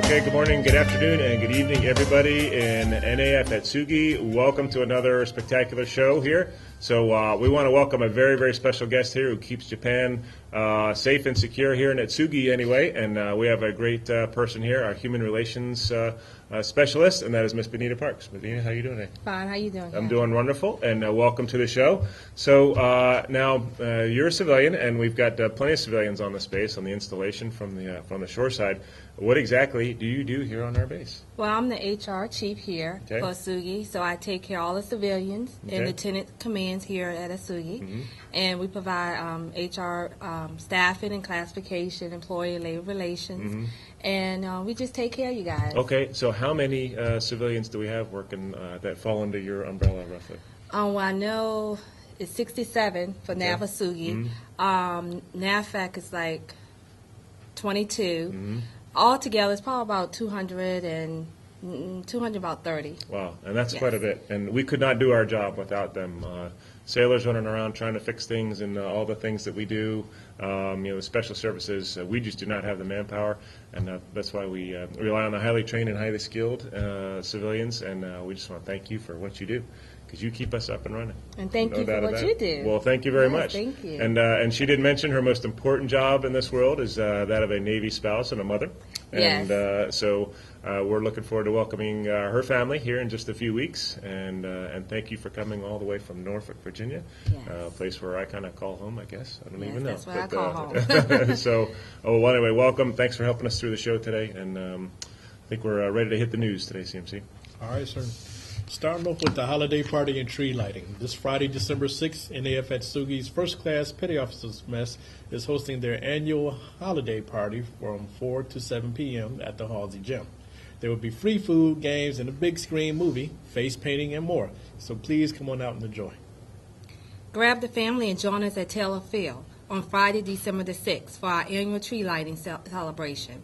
Okay, good morning, good afternoon, and good evening, everybody in NAF Atsugi. Welcome to another spectacular show here. So we want to welcome a very, very special guest here who keeps Japan safe and secure here in Atsugi anyway. And we have a great person here, our human relations specialist, and that is Miss Benita Parks. Benita, how are you doing today? Fine. How you doing? I'm doing wonderful, and welcome to the show. So now you're a civilian, and we've got plenty of civilians on the base on the installation from the shore side. What exactly do you do here on our base? Well, I'm the HR chief here for Atsugi, so I take care of all the civilians and lieutenant commands here at Atsugi, and we provide HR staffing and classification, employee and labor relations, and we just take care of you guys. Okay, so how many civilians do we have working that fall under your umbrella, roughly? Well, I know it's 67 for NAF Atsugi. NAFAC is like 22. Altogether, it's probably about 200 and 230. Wow, and that's quite a bit. And we could not do our job without them. Sailors running around trying to fix things and all the things that we do, the special services, we just do not have the manpower, and that's why we rely on the highly trained and highly skilled civilians, and we just want to thank you for what you do, because you keep us up and running. And thank you for what you do. Well, thank you very much. Thank you. And she did mention her most important job in this world is that of a Navy spouse and a mother. And so we're looking forward to welcoming her family here in just a few weeks. And thank you for coming all the way from Norfolk, Virginia, a place where I kind of call home, I guess. I don't even know. That's where I call home. So, well, anyway, welcome. Thanks for helping us through the show today. And I think we're ready to hit the news today, CMC. All right, sir. Starting off with the holiday party and tree lighting. This Friday, December 6th, NAF Atsugi's First Class Petty Officers Mess is hosting their annual holiday party from 4 to 7 p.m. at the Halsey Gym. There will be free food, games, and a big screen movie, face painting, and more. So please come on out and enjoy. Grab the family and join us at Taylor Field on Friday, December the 6th for our annual tree lighting celebration.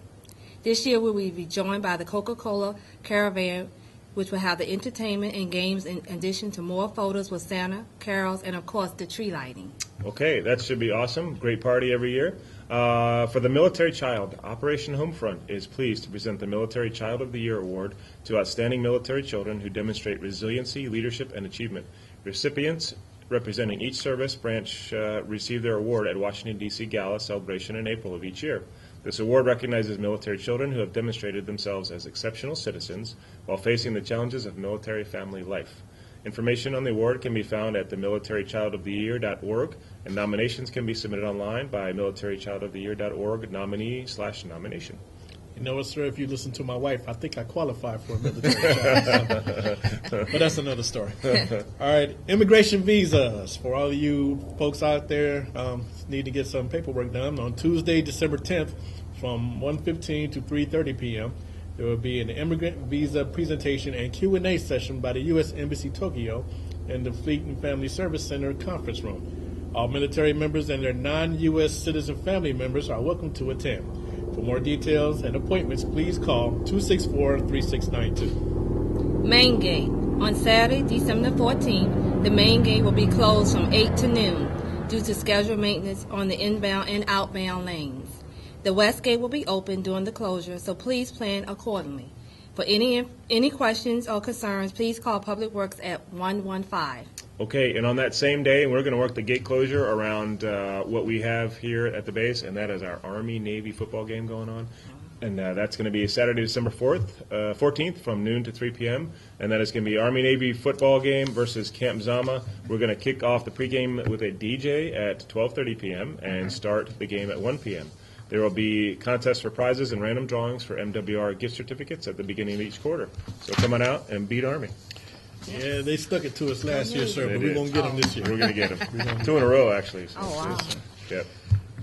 This year we will be joined by the Coca-Cola Caravan, which will have the entertainment and games in addition to more photos with Santa, carols, and, of course, the tree lighting. Okay, that should be awesome. Great party every year. For the Military Child, Operation Homefront is pleased to present the Military Child of the Year Award to outstanding military children who demonstrate resiliency, leadership, and achievement. Recipients representing each service branch receive their award at Washington, D.C. Gala celebration in April of each year. This award recognizes military children who have demonstrated themselves as exceptional citizens while facing the challenges of military family life. Information on the award can be found at themilitarychildoftheyear.org, and nominations can be submitted online by militarychildoftheyear.org nominee/nomination. You know what, sir, if you listen to my wife, I think I qualify for a military child. But that's another story. All right, immigration visas. For all of you folks out there need to get some paperwork done, on Tuesday, December 10th, from 1:15 to 3:30 p.m., there will be an immigrant visa presentation and Q&A session by the U.S. Embassy Tokyo in the Fleet and Family Service Center conference room. All military members and their non-U.S. citizen family members are welcome to attend. For more details and appointments, please call 264-3692. Main gate. On Saturday, December 14th, the main gate will be closed from 8 to noon due to scheduled maintenance on the inbound and outbound lanes. The west gate will be open during the closure, so please plan accordingly. For any questions or concerns, please call Public Works at 115. Okay, and on that same day, we're going to work the gate closure around what we have here at the base, and that is our Army-Navy football game going on. And that's going to be Saturday, December 14th from noon to 3 p.m. And that is going to be Army-Navy football game versus Camp Zama. We're going to kick off the pregame with a DJ at 12:30 p.m. and start the game at 1 p.m. There will be contests for prizes and random drawings for MWR gift certificates at the beginning of each quarter. So come on out and beat Army. Yeah, they stuck it to us last year, sir, but we're going to get them this year. We're going to get them. 2 in a row, actually. So wow. Yep.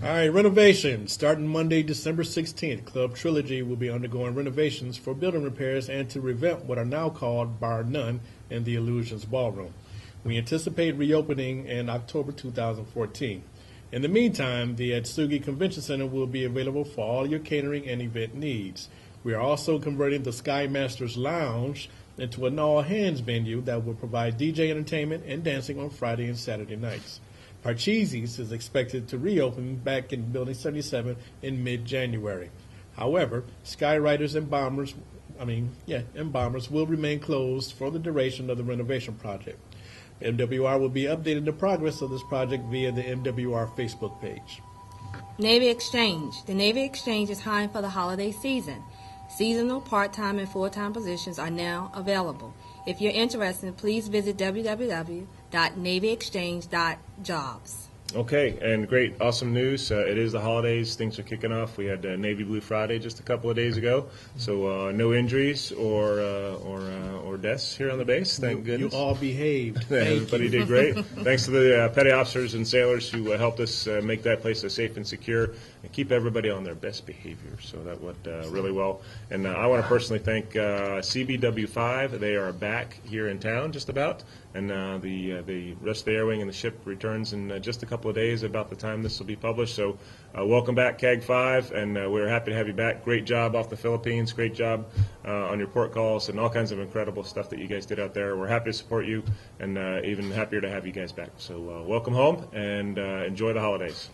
All right, renovations. Starting Monday, December 16th, Club Trilogy will be undergoing renovations for building repairs and to revamp what are now called Bar None and the Illusions Ballroom. We anticipate reopening in October 2014. In the meantime, the Atsugi Convention Center will be available for all your catering and event needs. We are also converting the Sky Masters Lounge into an all-hands venue that will provide DJ entertainment and dancing on Friday and Saturday nights. Parcheesi's is expected to reopen back in Building 77 in mid-January. However, Skyriders and Bombers will remain closed for the duration of the renovation project. MWR will be updating the progress of this project via the MWR Facebook page. Navy Exchange. The Navy Exchange is hiring for the holiday season. Seasonal, part-time, and full-time positions are now available. If you're interested, please visit www.navyexchange.jobs. Okay, and great, awesome news. It is the holidays. Things are kicking off. We had Navy Blue Friday just a couple of days ago, so no injuries or deaths here on the base. Thank goodness. You all behaved. Everybody did great. Thanks to the petty officers and sailors who helped us make that place safe and secure and keep everybody on their best behavior. So that went really well. And I want to personally thank CBW5. They are back here in town just about. And the rest of the air wing and the ship returns in just a couple of days, about the time this will be published. So welcome back, CAG 5, and we're happy to have you back. Great job off the Philippines. Great job on your port calls and all kinds of incredible stuff that you guys did out there. We're happy to support you, and even happier to have you guys back. So welcome home, and enjoy the holidays.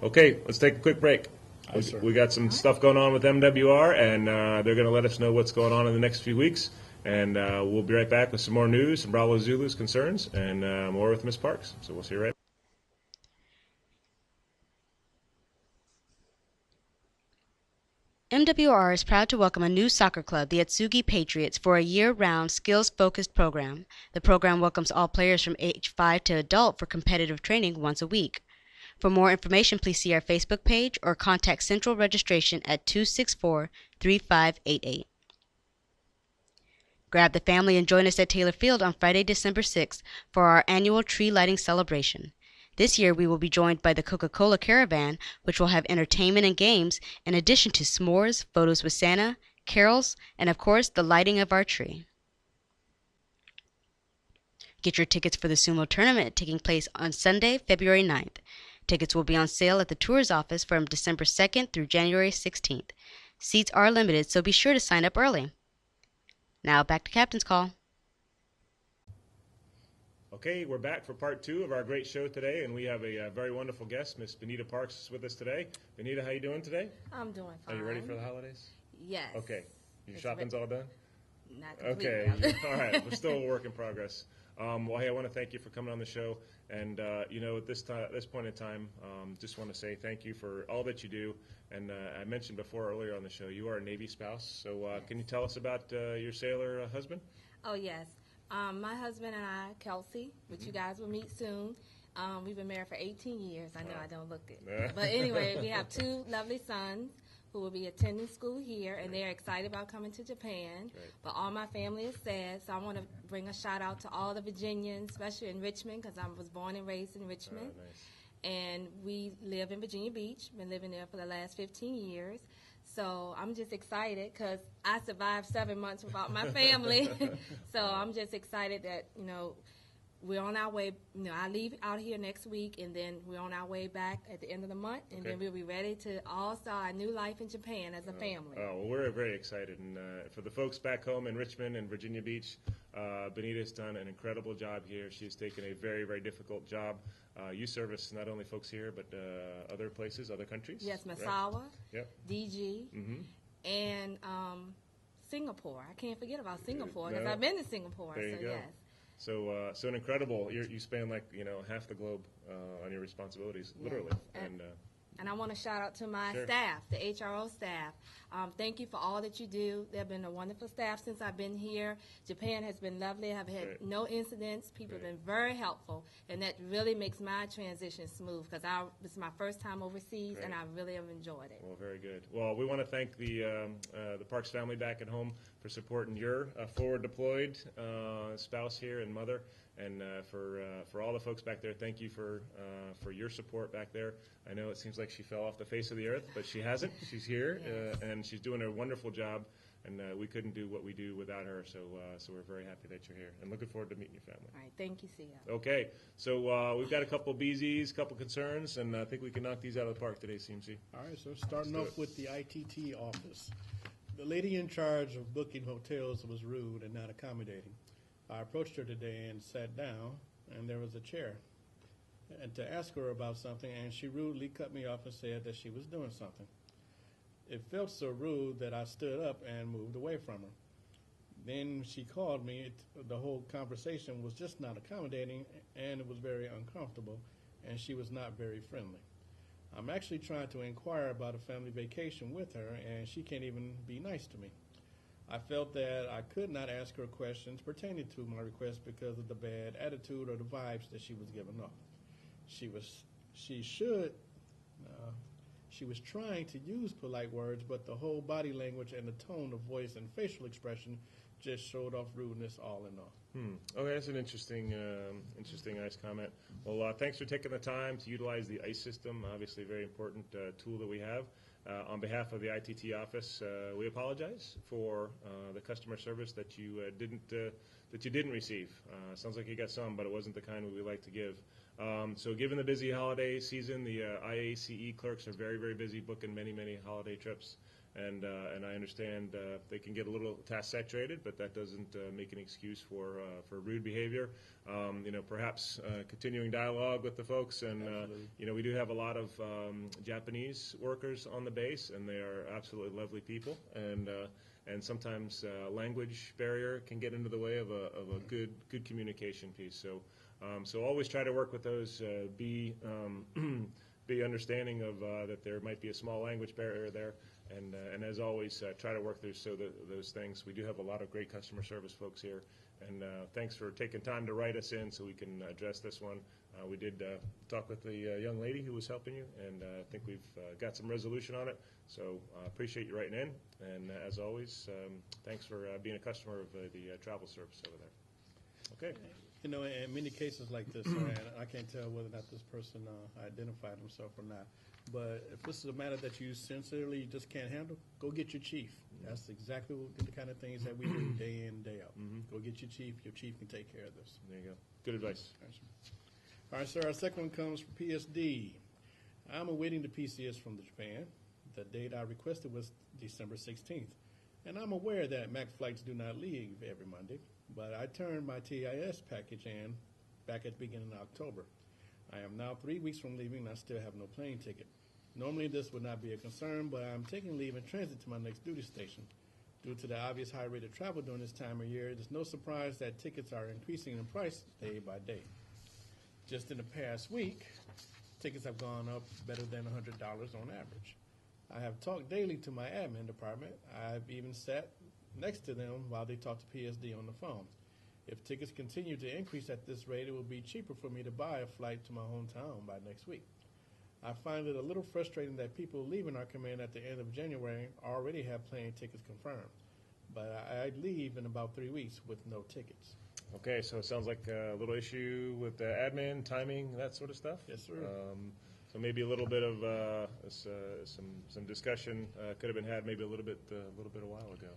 Okay, let's take a quick break. We got some stuff going on with MWR, and they're going to let us know what's going on in the next few weeks. And we'll be right back with some more news, some Bravo Zulu's concerns, and more with Ms. Parks. So we'll see you right back. MWR is proud to welcome a new soccer club, the Atsugi Patriots, for a year-round, skills-focused program. The program welcomes all players from age 5 to adult for competitive training once a week. For more information, please see our Facebook page or contact Central Registration at 264-3588. Grab the family and join us at Taylor Field on Friday, December 6th for our annual tree lighting celebration. This year we will be joined by the Coca-Cola Caravan, which will have entertainment and games, in addition to s'mores, photos with Santa, carols, and of course the lighting of our tree. Get your tickets for the sumo tournament taking place on Sunday, February 9th. Tickets will be on sale at the tours office from December 2nd through January 16th. Seats are limited, so be sure to sign up early. Now back to Captain's Call. Okay, we're back for part 2 of our great show today, and we have a very wonderful guest, Miss Benita Parks, is with us today. Benita, how you doing today? I'm doing fine. Are you ready for the holidays? Yes. Okay. Your shopping's all done? Not completely. Okay. All right. We're still a work in progress. Well, hey, I want to thank you for coming on the show, and at this point in time, just want to say thank you for all that you do. And I mentioned earlier on the show, you are a Navy spouse. So can you tell us about your sailor husband? Oh, yes. My husband and I, Kelsey, which you guys will meet soon. We've been married for 18 years. I know I don't look it. But anyway, we have 2 lovely sons who will be attending school here, and they're excited about coming to Japan. Great. But all my family is sad, so I want to bring a shout-out to all the Virginians, especially in Richmond, because I was born and raised in Richmond. Oh, nice. And we live in Virginia Beach, been living there for the last 15 years. So I'm just excited because I survived 7 months without my family. So I'm just excited that, we're on our way. I leave out here next week, and then we're on our way back at the end of the month, and then we'll be ready to all start our new life in Japan as a family. Oh, well, we're very excited. And for the folks back home in Richmond and Virginia Beach, Benita's done an incredible job here. She's taken a very, very difficult job. You service not only folks here, but other places, other countries? Yes, Masawa, right? Yep. DG, and Singapore. I can't forget about Singapore because I've been to Singapore. There you go. Yes. So an incredible. You span half the globe on your responsibilities, literally. And I want to shout out to my staff, the HRO staff. Thank you for all that you do. They've been a wonderful staff since I've been here. Japan has been lovely. I've had no incidents. People have been very helpful, and that really makes my transition smooth because this is my first time overseas, and I really have enjoyed it. Well, very good. Well, we want to thank the Parks family back at home for supporting your forward deployed spouse here and mother. And for all the folks back there, thank you for your support back there. I know it seems like she fell off the face of the earth, but she hasn't. She's here, and she's doing a wonderful job. And we couldn't do what we do without her. So we're very happy that you're here, and looking forward to meeting your family. All right, thank you, Sia. Okay, so we've got a couple of BZs, a couple concerns, and I think we can knock these out of the park today, CMC. All right, so starting off with the ITT office. The lady in charge of booking hotels was rude and not accommodating. I approached her today and sat down, and there was a chair, and to ask her about something, and she rudely cut me off and said that she was doing something. It felt so rude that I stood up and moved away from her. Then she called me. The whole conversation was just not accommodating, and it was very uncomfortable, and she was not very friendly. I'm actually trying to inquire about a family vacation with her, and she can't even be nice to me. I felt that I could not ask her questions pertaining to my request because of the bad attitude or the vibes that she was giving off. She was trying to use polite words, but the whole body language and the tone of voice and facial expression just showed off rudeness all in all. Okay, that's an interesting ICE comment. Well, thanks for taking the time to utilize the ICE system. Obviously, a very important tool that we have. On behalf of the ITT office, we apologize for the customer service that you didn't receive. Sounds like you got some, but it wasn't the kind we like to give. So, given the busy holiday season, the IACE clerks are very, very busy booking many holiday trips. And I understand they can get a little task saturated, but that doesn't make an excuse for rude behavior. Perhaps continuing dialogue with the folks, and we do have a lot of Japanese workers on the base, and they are absolutely lovely people. And sometimes language barrier can get into the way of a good communication piece. So always try to work with those. Be understanding of that there might be a small language barrier there, and as always, try to work through those things. We do have a lot of great customer service folks here, and thanks for taking time to write us in so we can address this one. We did talk with the young lady who was helping you, and I think we've got some resolution on it. So appreciate you writing in, and as always, thanks for being a customer of the travel service over there. Okay. In many cases like this, and I can't tell whether or not this person identified himself or not, but if this is a matter that you sincerely just can't handle, go get your chief. That's exactly the kind of things that we do day in, day out. Go get your chief. Your chief can take care of this. There you go. Good advice. All right, sir, our second one comes from PSD. I'm awaiting the PCS from Japan. The date I requested was December 16th. And I'm aware that MAX flights do not leave every Monday, but I turned my TIS package in back at the beginning of October. I am now 3 weeks from leaving, and I still have no plane ticket. Normally this would not be a concern, but I'm taking leave in transit to my next duty station. Due to the obvious high rate of travel during this time of year, it is no surprise that tickets are increasing in price day by day. Just in the past week, tickets have gone up better than $100 on average. I have talked daily to my admin department. I've even sat next to them while they talk to PSD on the phone. If tickets continue to increase at this rate, it will be cheaper for me to buy a flight to my hometown by next week. I find it a little frustrating that people leaving our command at the end of January already have plane tickets confirmed, but I leave in about 3 weeks with no tickets. Okay, so it sounds like a little issue with the admin, timing, that sort of stuff? Yes, sir. So maybe a little bit of some discussion could have been had maybe a little bit a while ago.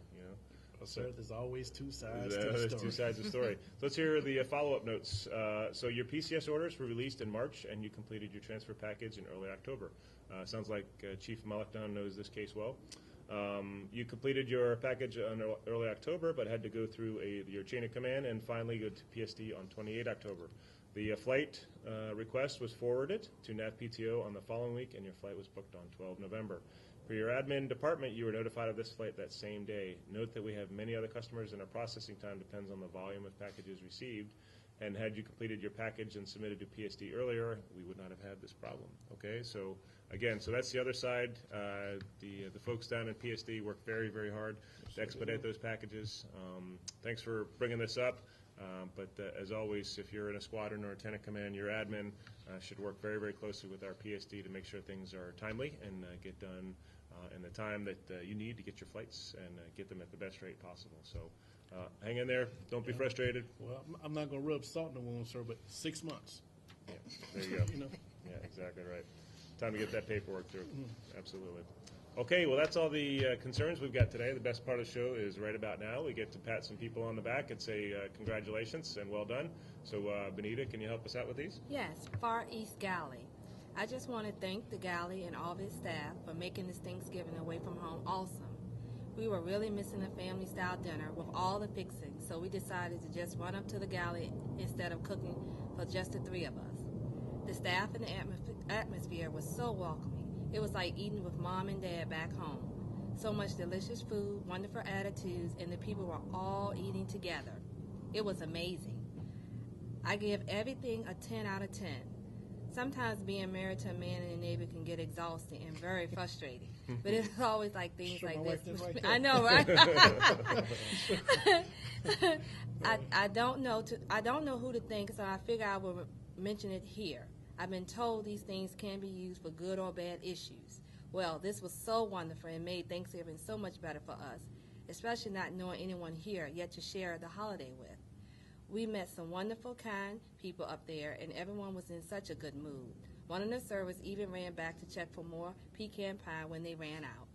Well, sir, there's always two sides to the There's story. two sides of the story. So let's hear the follow-up notes. So your PCS orders were released in March, and you completed your transfer package in early October. Sounds like Chief Malekdan knows this case well. You completed your package in early October, but had to go through your chain of command and finally go to PSD on 28 October. The flight request was forwarded to NAVPTO on the following week, and your flight was booked on 12 November. For your admin department, you were notified of this flight that same day. Note that we have many other customers, and our processing time depends on the volume of packages received. And had you completed your package and submitted to PSD earlier, we would not have had this problem. Okay, so again, that's the other side. The folks down in PSD work very, very hard to expedite those packages. Thanks for bringing this up. But as always, if you're in a squadron or a tenant command, your admin should work very, very closely with our PSD to make sure things are timely and get done in the time that you need to get your flights and get them at the best rate possible. So hang in there. Don't be frustrated. Well, I'm not going to rub salt in the wound, sir, but 6 months. Yeah, there you go. You know? Yeah, exactly right. Time to get that paperwork through. Absolutely. Okay, well, that's all the concerns we've got today. The best part of the show is right about now. We get to pat some people on the back and say congratulations and well done. So, Benita, can you help us out with these? Yes, Far East Galley. I just want to thank the galley and all of its staff for making this Thanksgiving away from home awesome. We were really missing a family-style dinner with all the fixings, so we decided to just run up to the galley instead of cooking for just the three of us. The staff and the atmosphere was so welcoming. It was like eating with Mom and Dad back home. So much delicious food, wonderful attitudes, and the people were all eating together. It was amazing. I give everything a 10 out of 10. Sometimes being married to a man in the Navy can get exhausting and very frustrating. But it's always like things Sure, like my wife did this. right there. I know, right? I don't know who to thank, so I figure I will mention it here. I've been told these things can be used for good or bad issues. Well, this was so wonderful and made Thanksgiving so much better for us, especially not knowing anyone here yet to share the holiday with. We met some wonderful, kind people up there, and everyone was in such a good mood. One of the servers even ran back to check for more pecan pie when they ran out.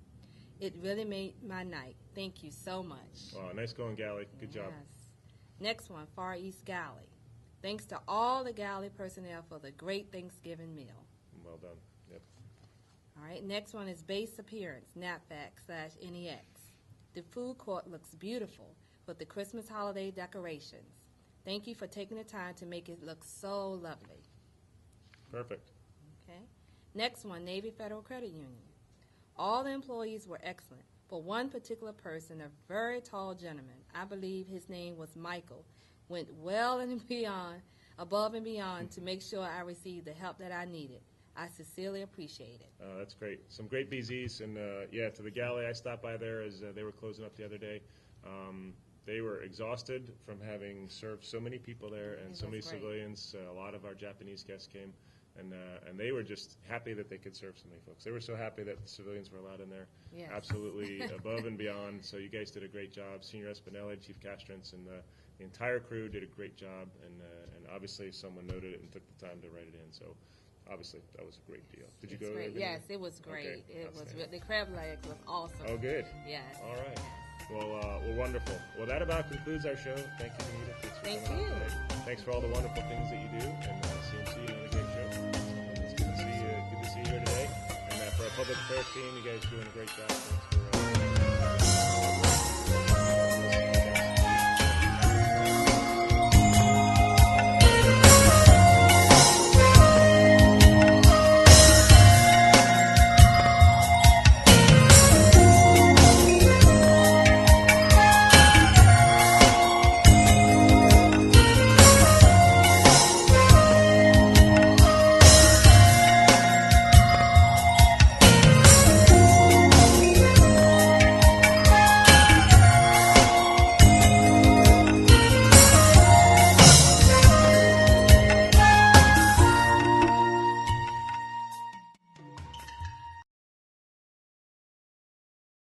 It really made my night. Thank you so much. Oh, nice going, Galley. Good job. Yes. Next one, Far East Galley. Thanks to all the galley personnel for the great Thanksgiving meal. Well done. Yep. All right, next one is Base Appearance, NAPFAC/NEX. The food court looks beautiful with the Christmas holiday decorations. Thank you for taking the time to make it look so lovely. Perfect. Okay. Next one, Navy Federal Credit Union. All the employees were excellent, but one particular person, a very tall gentleman, I believe his name was Michael, went well and beyond, above and beyond to make sure I received the help that I needed. I sincerely appreciate it. That's great. Some great BZs. And, to the galley, I stopped by there as they were closing up the other day. They were exhausted from having served so many people there and so many civilians. A lot of our Japanese guests came, and they were just happy that they could serve so many folks. They were so happy that the civilians were allowed in there. Yes. Absolutely above and beyond. So you guys did a great job. Senior Espinelli, Chief Castrance, and the entire crew did a great job. And obviously someone noted it and took the time to write it in. So obviously that was a great deal. Did you go there? Yes, it was great. Okay, It was outstanding. the crab legs was awesome. Oh, good. Yes. All right. Well, wonderful. Well, that about concludes our show. Thank you, Benita. Thank coming you. on today. Thanks for all the wonderful things that you do, and CMC, another great show. It's good to see you here today. And for our public affairs team, you guys doing a great job. Thanks.